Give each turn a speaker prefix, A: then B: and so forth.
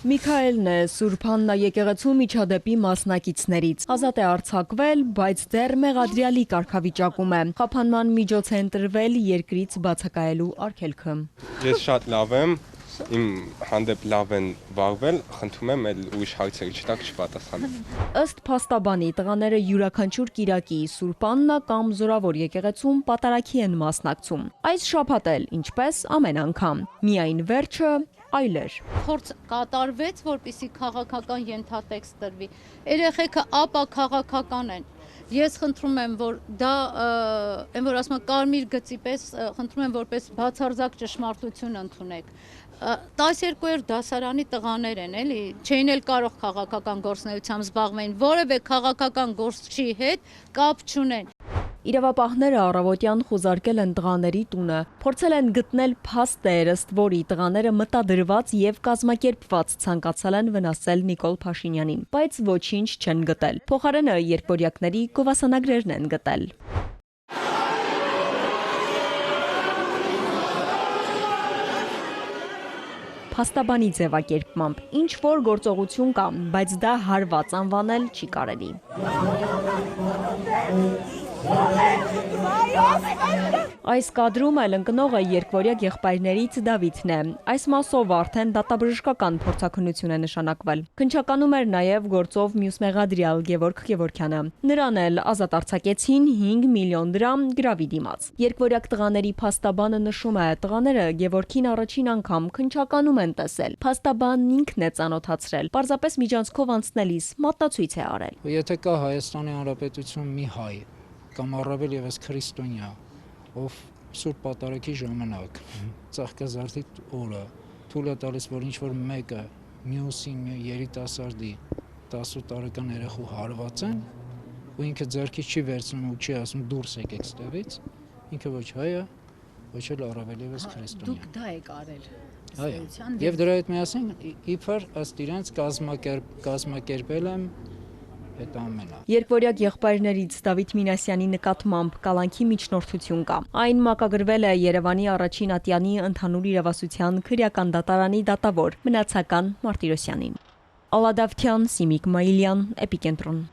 A: Միքայելն է Սուրբ Աննա եկեղեցու միջադեպի մասնակիցներից։ Ազատ է արձակվել, բայց դեռ մեղադրյալի կարգավիճակում է։ Խափանման միջոց է ընտրվել երկրից բացակայելու արգելքը։
B: Ես շատ լավ եմ, իմ հանդեպ լավ են վարվել, խնդրում եմ էլ ուրիշ հարցեր չտակ չպատասխանել։
A: Ըստ փաստաբանի տղաները յուրաքանչյուր կիրակի Սուրբ Աննա կամ Զորավոր եկեղեցում պատարագի են մասնակցում։ Այս շաբաթ էլ, ինչպես ամեն անգամ, միայն վերջը այլ էր։
C: Փորձ կատարվեց, որպեսզի քաղաքական ենթատեքստ տրվի։ Երեխեքը ապա քաղաքական են։ Ես խնդրում եմ, որ դա այն որ ասում կարմիր գծի պես խնդրում եմ որպես բացարձակ ճշմարտություն ընդունեք։ 12-րդ դասարանի տղաներ են, էլի, չէին էլ կարող քաղաքական գործունեությամբ զբաղվեն, որևէ քաղաքական գործչի հետ կապ չունեն։
A: Իրավապահները առավոտյան խուզարկել են տղաների տունը, փորձել են գտնել փաստեր, ըստ որի տղաները մտադրված եւ կազմակերպված ցանկացել են վնասել Նիկոլ Փաշինյանին, բայց ոչինչ չեն գտել։ Փոխարենը երրորդյակների գովասանագրերն են գտել։ Փաստաբանի ձևակերպմամբ ինչ որ գործողություն կա, բայց դա հարված անվանել չի կարելի։ Այս կադրում էլ ընկնողը երկվորյակ եղբայրներից Դավիթն է։ Այս մասով արդեն դատաբժշկական փորձաքննություն է նշանակվել։ Քննչականում էր նաև գործով մյուս մեղադրյալ Գևորգ Գևորգյանը։ Նրան էլ ազատ արձակեցին 5 միլիոն դրամ գրավի դիմաց։ Երկվորյակ տղաների փաստաբանը նշում է, տղաները Գևորգին առաջին անգամ քննչականում են տեսել։ Փաստաբանն ինքն է ծանոթացրել։ Պարզապես միջանցքով անցնելիս մատնացույց է արել։
D: Եթե կա Հայաստանի Հանրապետություն մի հայ կամ առավել եւս քրիստոնյա, ով Սուրբ Պատարագի ժամանակ ծաղկազարդի օրը թույլ է տալիս, որ ինչ որ մեկը մյուսի երիտասարդի 18 տարեկան երեխու հարվածեն, ու ինքը ձեռքից չի վերցնում ու չի ասում դուրս եկեք ստեղից, ինքը ոչ հայ է, ոչ էլ առավել եւս քրիստոնյա։
C: Դուք դա եք արել։
D: Եվ դրա հետ միասին իբր ըստ իրենց կազմակերպել եմ այդ ամենը։
A: Երկվորյակ եղբայրներից Դավիթ Մինասյանի նկատմամբ կալանքի միջնորդություն կա։ Այն մակագրվել է Երևանի առաջին ատյանի ընդհանուր իրավասության քրեական դատարանի դատավոր Մնացական Մարտիրոսյանին։ Ալադավթյան, Սիմիկ Մայիլյան, Էպիկենտրոն։